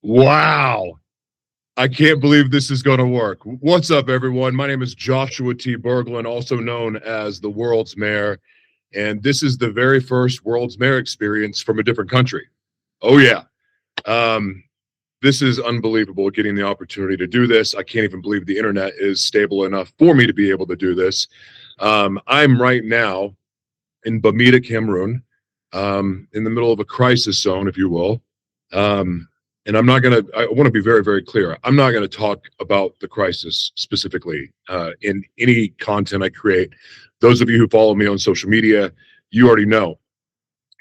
Wow. I can't believe this is going to work. What's up, everyone? My name is Joshua T. Berglan, also known as the world's mayor. And this is the very first world's mayor experience from a different country. Oh, yeah. This is unbelievable, getting the opportunity to do this. I can't even believe the internet is stable enough for me to be able to do this. I'm right now in Bamida, Cameroon, in the middle of a crisis zone, if you will. And I want to be very, very clear. I'm not going to talk about the crisis specifically in any content I create. Those of you who follow me on social media, you already know.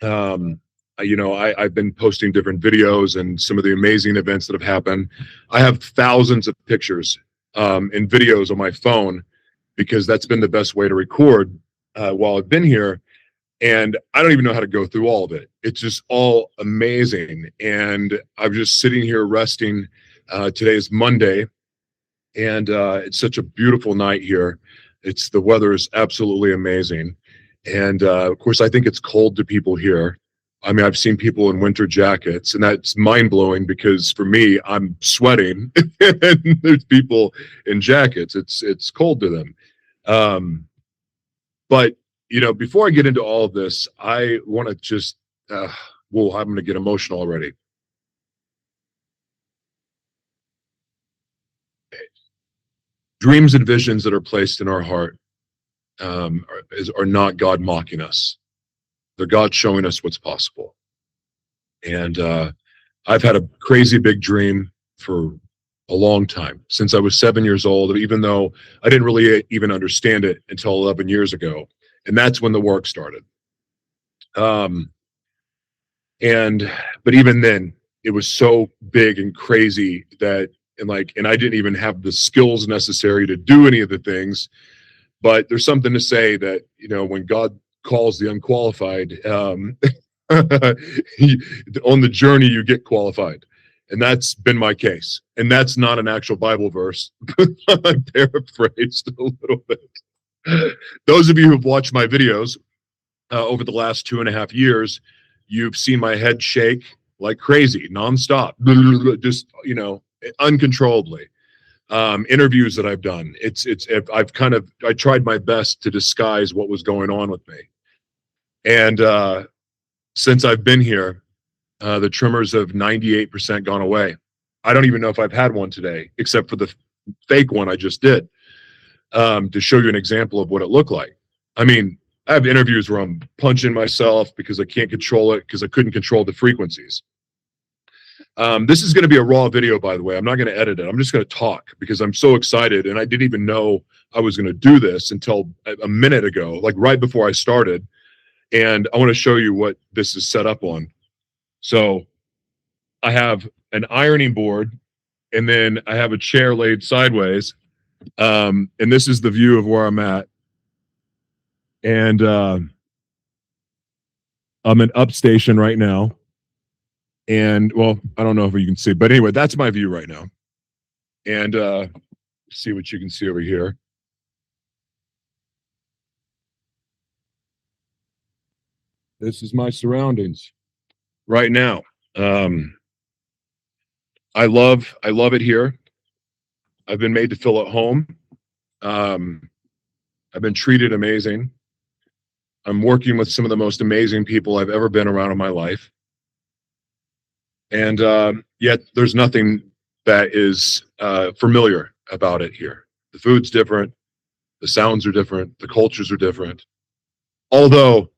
I've been posting different videos and some of the amazing events that have happened. I have thousands of pictures and videos on my phone because that's been the best way to record while I've been here. And I don't even know how to go through all of it. It's just all amazing. And I'm just sitting here resting. Today is Monday, and it's such a beautiful night here. The weather is absolutely amazing. And of course, I think it's cold to people here. I mean, I've seen people in winter jackets, and that's mind-blowing because for me, I'm sweating, and there's people in jackets. It's cold to them. But before I get into all of this, I want to just, I'm going to get emotional already. Dreams and visions that are placed in our heart are not God mocking us. They're God showing us what's possible. And I've had a crazy big dream for a long time, since I was 7 years old, even though I didn't really even understand it until 11 years ago. And that's when the work started. But even then, it was so big and crazy that, and I didn't even have the skills necessary to do any of the things. But there's something to say that, when God calls the unqualified, on the journey, you get qualified. And that's been my case. And that's not an actual Bible verse. I paraphrased a little bit. Those of you who've watched my videos over the last 2.5 years, you've seen my head shake like crazy, nonstop, just uncontrollably. Interviews that I've done, I tried my best to disguise what was going on with me. And since I've been here, the tremors have 98% gone away. I don't even know if I've had one today, except for the fake one I just did. To show you an example of what it looked like. I mean, I have interviews where I'm punching myself because I can't control it, because I couldn't control the frequencies. This is going to be a raw video, by the way. I'm not going to edit it. I'm just going to talk because I'm so excited, and I didn't even know I was going to do this until a minute ago, like right before I started. And I want to show you what this is set up on. So I have an ironing board, and then I have a chair laid sideways. And this is the view of where I'm at. And I'm in upstation right now. And well, I don't know if you can see, but anyway, that's my view right now. And see what you can see over here. This is my surroundings right now. I love it here. I've been made to feel at home. I've been treated amazing. I'm working with some of the most amazing people I've ever been around in my life. And yet there's nothing that is familiar about it here. The food's different. The sounds are different. The cultures are different. Although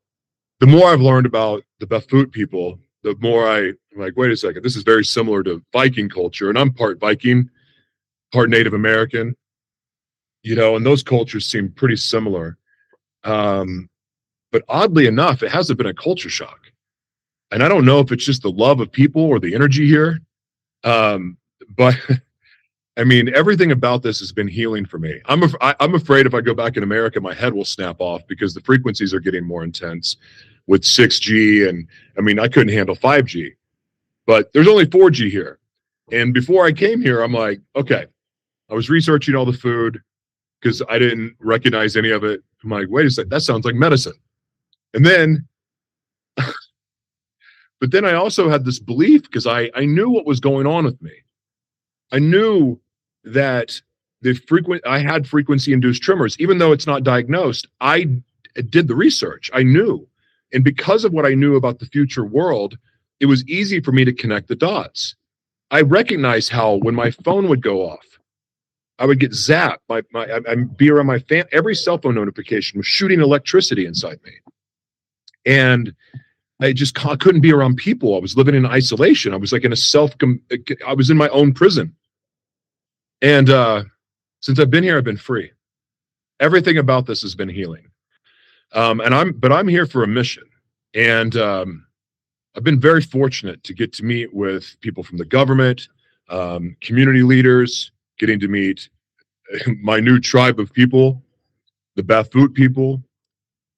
the more I've learned about the Bafut people, the more I'm like, wait a second, this is very similar to Viking culture. And I'm part Viking, part Native American, and those cultures seem pretty similar. But oddly enough, it hasn't been a culture shock. And I don't know if it's just the love of people or the energy here. But I mean, everything about this has been healing for me. I'm afraid if I go back in America, my head will snap off because the frequencies are getting more intense with 6G. And I mean, I couldn't handle 5G, but there's only 4G here. And before I came here, I'm like, okay, I was researching all the food because I didn't recognize any of it. I'm like, wait a second, that sounds like medicine. And then But then I also had this belief because I knew what was going on with me. I knew that I had frequency-induced tremors, even though it's not diagnosed. I did the research. I knew. And because of what I knew about the future world, it was easy for me to connect the dots. I recognized how when my phone would go off, I would get zapped. I'd be around my every cell phone notification was shooting electricity inside me. And I couldn't be around people. I was living in isolation. I was like I was in my own prison. And since I've been here, I've been free. Everything about this has been healing. But I'm here for a mission. And I've been very fortunate to get to meet with people from the government, community leaders, getting to meet my new tribe of people, the Bafut people,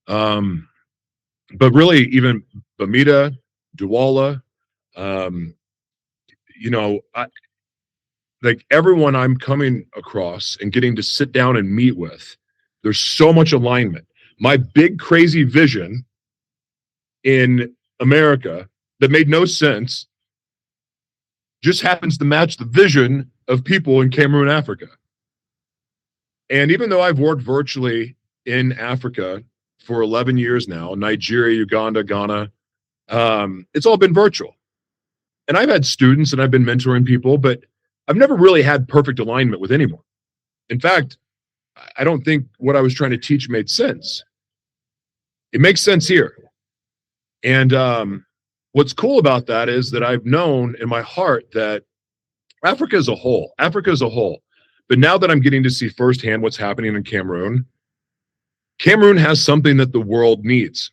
but really even Bamida, Douala, like everyone I'm coming across and getting to sit down and meet with, there's so much alignment. My big crazy vision in America that made no sense just happens to match the vision of people in Cameroon, Africa. And even though I've worked virtually in Africa for 11 years now, Nigeria, Uganda, Ghana, it's all been virtual. And I've had students and I've been mentoring people, but I've never really had perfect alignment with anyone. In fact, I don't think what I was trying to teach made sense. It makes sense here. And what's cool about that is that I've known in my heart that Africa as a whole, but now that I'm getting to see firsthand what's happening in Cameroon, Cameroon has something that the world needs.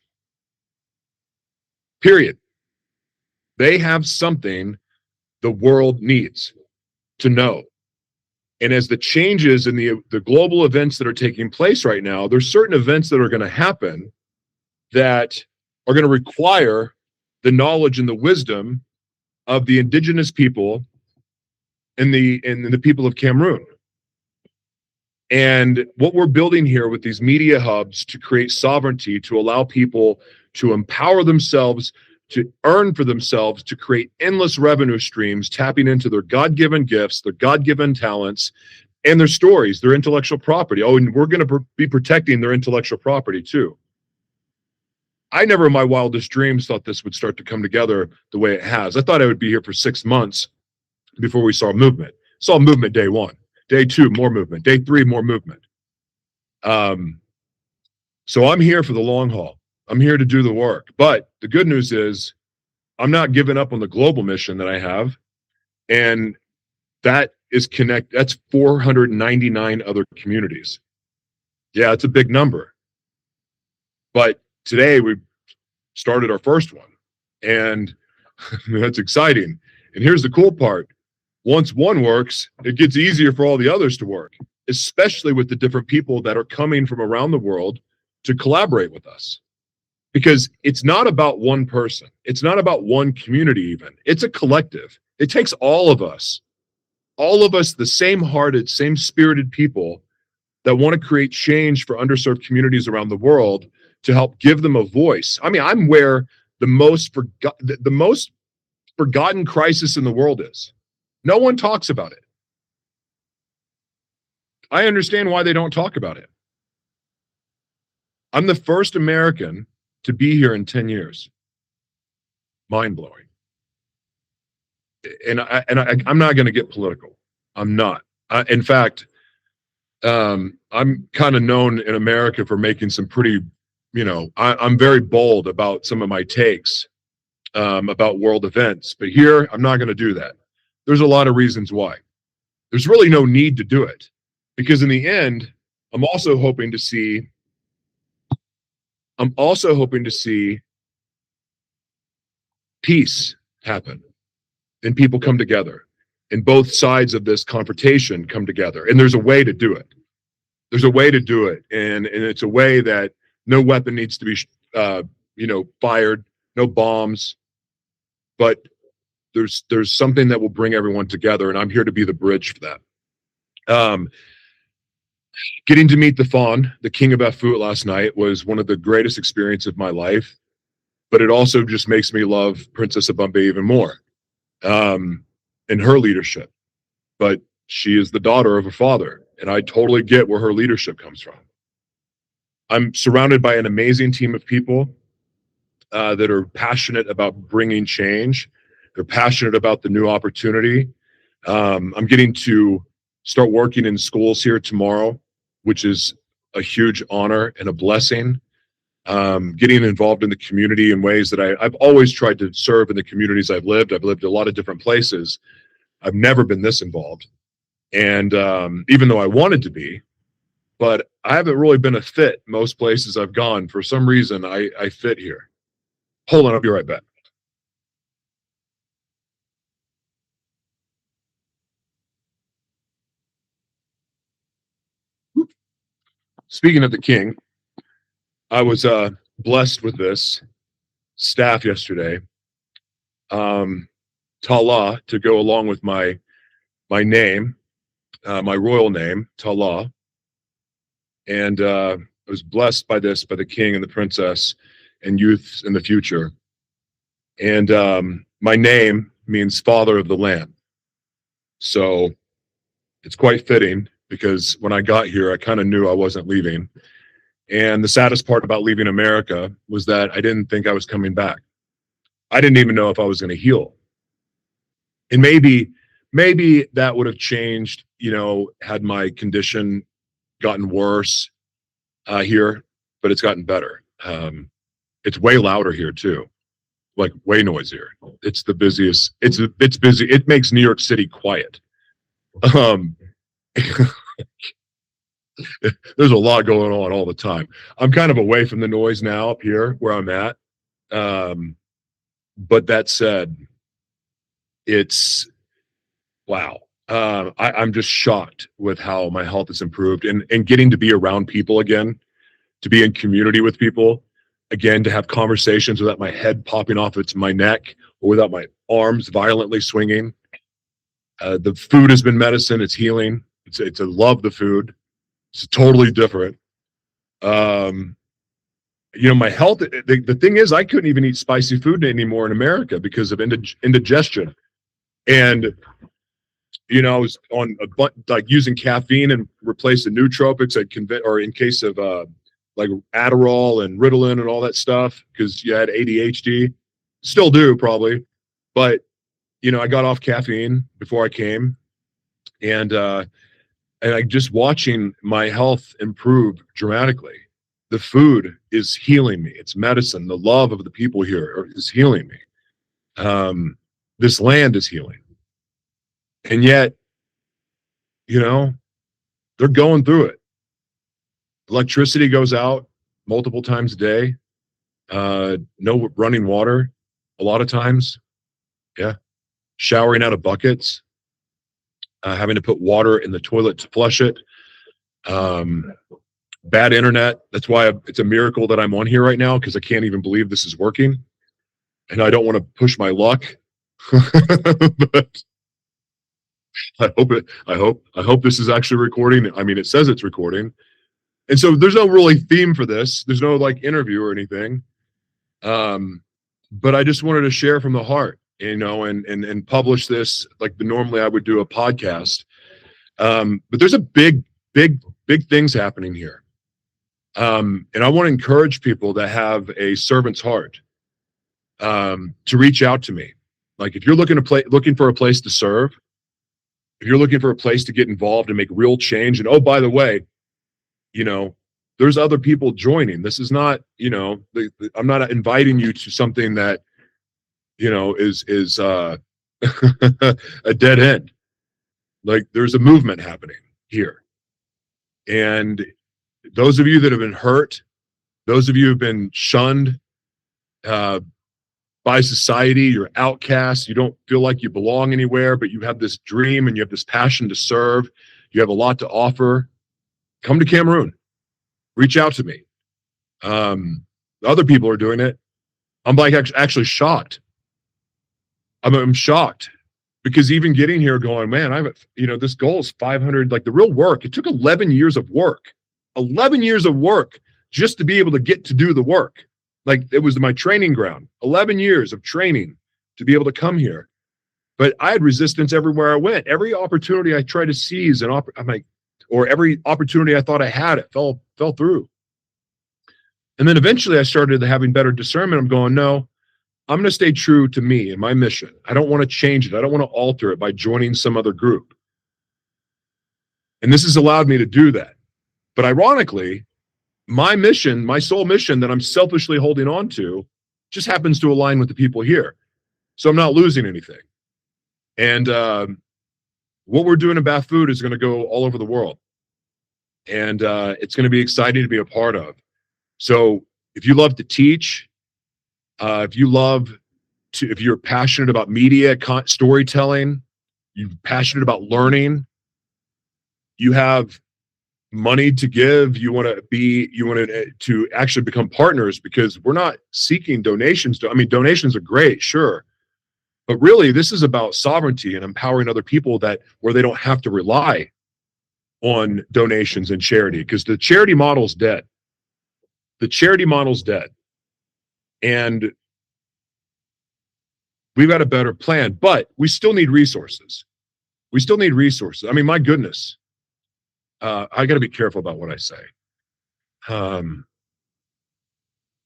Period. They have something the world needs to know. And as the changes in the global events that are taking place right now, there's certain events that are going to happen that are going to require the knowledge and the wisdom of the indigenous people and the people of Cameroon. And what we're building here with these media hubs to create sovereignty, to allow people to empower themselves, to earn for themselves, to create endless revenue streams, tapping into their God-given gifts, their God-given talents, and their stories, their intellectual property. Oh, and we're going to be protecting their intellectual property too. I never in my wildest dreams thought this would start to come together the way it has. I thought I would be here for 6 months before we saw movement. Saw movement day 1. Day 2, more movement. Day 3, more movement. So I'm here for the long haul. I'm here to do the work. But the good news is I'm not giving up on the global mission that I have. And that is that's 499 other communities. Yeah, it's a big number. But today we started our first one. And that's exciting. And here's the cool part. Once one works, it gets easier for all the others to work, especially with the different people that are coming from around the world to collaborate with us. Because it's not about one person. It's not about one community even. It's a collective. It takes all of us, the same-hearted, same-spirited people that want to create change for underserved communities around the world to help give them a voice. I mean, I'm where the most forgotten crisis in the world is. No one talks about it. I understand why they don't talk about it. I'm the first American to be here in 10 years. Mind-blowing. And I'm not going to get political. I'm not. In fact, I'm kind of known in America for making some pretty, I'm very bold about some of my takes about world events. But here, I'm not going to do that. There's a lot of reasons why. There's really no need to do it. Because in the end, I'm also hoping to see peace happen and people come together and both sides of this confrontation come together. And there's a way to do it. There's a way to do it. And it's a way that no weapon needs to be, fired, no bombs, but there's something that will bring everyone together. And I'm here to be the bridge for that. Getting to meet the Fawn, the King of Bafut last night was one of the greatest experiences of my life. but it also just makes me love Princess Abumbi even more, in her leadership. But she is the daughter of her father, and I totally get where her leadership comes from. I'm surrounded by an amazing team of people that are passionate about bringing change. They're passionate about the new opportunity. I'm getting to start working in schools here tomorrow, which is a huge honor and a blessing. Getting involved in the community in ways that I've always tried to serve in the communities I've lived. I've lived a lot of different places. I've never been this involved. And even though I wanted to be, but I haven't really been a fit most places I've gone. For some reason, I fit here. Hold on, I'll be right back. Speaking of the king, I was blessed with this staff yesterday. Tala, to go along with my name, my royal name, Tala. And I was blessed by this, by the king and the princess and youths in the future. And my name means father of the land. So it's quite fitting, because when I got here, I kind of knew I wasn't leaving. And the saddest part about leaving America was that I didn't think I was coming back. I didn't even know if I was going to heal. And maybe that would have changed, had my condition gotten worse here, but it's gotten better. It's way louder here too, like way noisier. It's the busiest. It's busy. It makes New York City quiet. There's a lot going on all the time. I'm kind of away from the noise now up here where I'm at. But that said, it's wow. I'm just shocked with how my health has improved, and getting to be around people again, to be in community with people again, to have conversations without my head popping off my neck or without my arms violently swinging. The food has been medicine. It's healing. It's I love the food. It's totally different. My health, the thing is, I couldn't even eat spicy food anymore in America because of indigestion. And, I was on using caffeine and replace the nootropics or in case of like Adderall and Ritalin and all that stuff, because you had ADHD. Still do probably. But, I got off caffeine before I came, and I just watching my health improve dramatically. The food is healing me. It's medicine. The love of the people here is healing me. This land is healing. And yet, they're going through it. Electricity goes out multiple times a day. No running water a lot of times. Yeah. Showering out of buckets. Having to put water in the toilet to flush it. Bad internet. That's why it's a miracle that I'm on here right now, because I can't even believe this is working. And I don't want to push my luck. But I hope this is actually recording. I mean, it says it's recording. And so there's no really theme for this. There's no interview or anything. But I just wanted to share from the heart, and publish this normally I would do a podcast. But there's a big things happening here. And I want to encourage people that have a servant's heart to reach out to me. If you're looking for a place to serve, if you're looking for a place to get involved and make real change, and oh, by the way, there's other people joining. This is not, I'm not inviting you to something that, is a dead end. There's a movement happening here. And those of you that have been hurt, those of you who've been shunned by society, you're outcast, you don't feel like you belong anywhere, but you have this dream and you have this passion to serve, you have a lot to offer, come to Cameroon. Reach out to me. Other people are doing it. I'm actually shocked. I'm shocked, because even getting here going, man, this goal is 500, the real work. It took 11 years of work, 11 years of work just to be able to get to do the work. Like it was my training ground, 11 years of training to be able to come here. But I had resistance everywhere I went. Every opportunity I tried to seize, or every opportunity I thought I had, it fell through. And then eventually I started having better discernment. I'm going, no, I'm going to stay true to me and my mission. I don't want to change it. I don't want to alter it by joining some other group. And this has allowed me to do that. But ironically, my mission, my sole mission that I'm selfishly holding on to, just happens to align with the people here. So I'm not losing anything. And what we're doing in Bafut is going to go all over the world. And it's going to be exciting to be a part of. So if you love to teach, if you're passionate about media, storytelling, you're passionate about learning, you have money to give, you want to actually become partners, because we're not seeking donations. I mean, donations are great, sure. But really, this is about sovereignty and empowering other people where they don't have to rely on donations and charity, because the charity model's dead. The charity model's dead. And we've got a better plan, but we still need resources. We still need resources. I mean, my goodness. I got to be careful about what I say.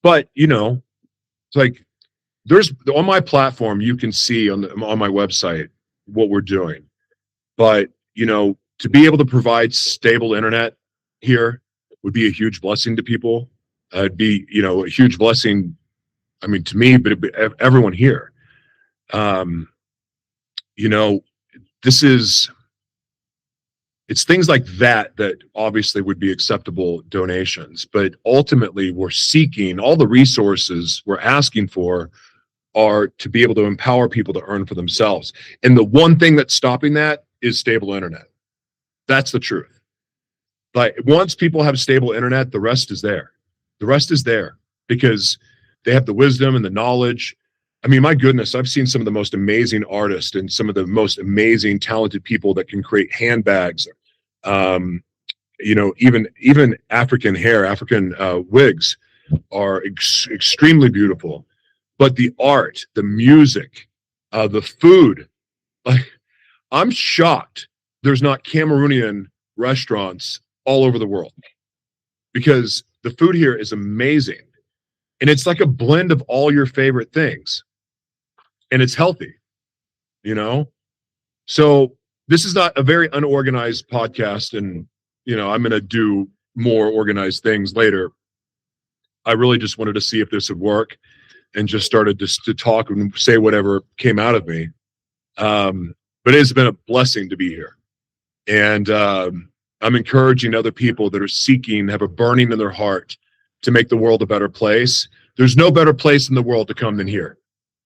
But, it's like, there's on my platform, you can see on my website what we're doing. But, to be able to provide stable internet here would be a huge blessing to people. It'd be, a huge blessing, I mean, to me, but everyone here. It's things like that obviously would be acceptable donations, but ultimately we're seeking all the resources we're asking for are to be able to empower people to earn for themselves. And the one thing that's stopping that is stable internet. That's the truth. Like, once people have stable internet, the rest is there. The rest is there because they have the wisdom and the knowledge. I mean, my goodness, I've seen some of the most amazing artists and some of the most amazing talented people that can create handbags, even African hair, African wigs are extremely beautiful. But the art, the music, the food, like, I'm shocked there's not Cameroonian restaurants all over the world, because the food here is amazing. And it's like a blend of all your favorite things. And it's healthy, So this is not a very unorganized podcast. And, I'm going to do more organized things later. I really just wanted to see if this would work and just started to talk and say whatever came out of me. But it has been a blessing to be here. And I'm encouraging other people that are seeking, have a burning in their heart to make the world a better place. There's no better place in the world to come than here.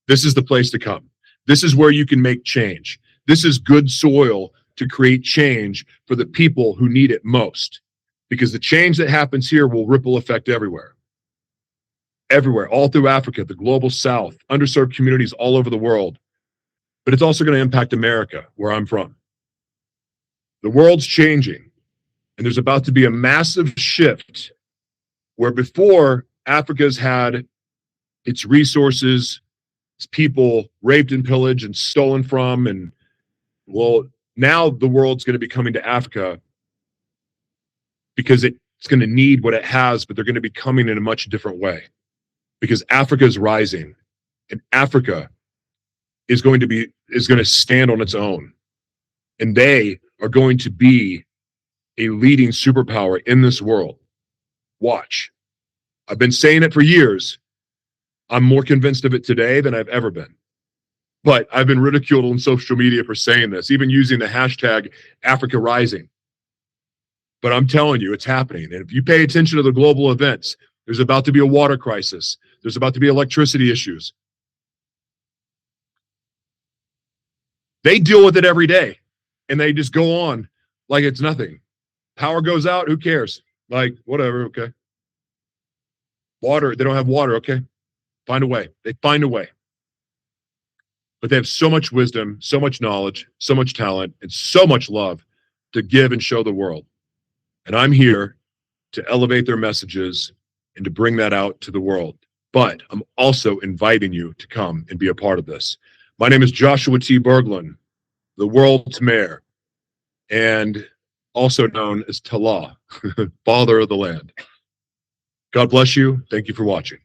This is the place to come. This is where you can make change. This is good soil to create change for the people who need it most, because the change that happens here will ripple effect everywhere. Everywhere, all through Africa, the global south, underserved communities all over the world. But it's also going to impact America, where I'm from. The world's changing, and there's about to be a massive shift where before Africa's had its resources, its people raped and pillaged and stolen from, and well, now the world's going to be coming to Africa because it's going to need what it has, but they're going to be coming in a much different way, because Africa is rising, and Africa is going to stand on its own, and they are going to be a leading superpower in this world. Watch. I've been saying it for years. I'm more convinced of it today than I've ever been. But I've been ridiculed on social media for saying this, even using the hashtag Africa Rising. But I'm telling you, it's happening. And if you pay attention to the global events, there's about to be a water crisis. There's about to be electricity issues. They deal with it every day, and they just go on like it's nothing. Power goes out, who cares? Like, whatever, okay. Water, they don't have water, okay. Find a way. They find a way. But they have so much wisdom, so much knowledge, so much talent, and so much love to give and show the world. And I'm here to elevate their messages and to bring that out to the world. but I'm also inviting you to come and be a part of this. My name is Joshua T. Berglan, the world's mayor, and also known as Tala, father of the land. God bless you. Thank you for watching.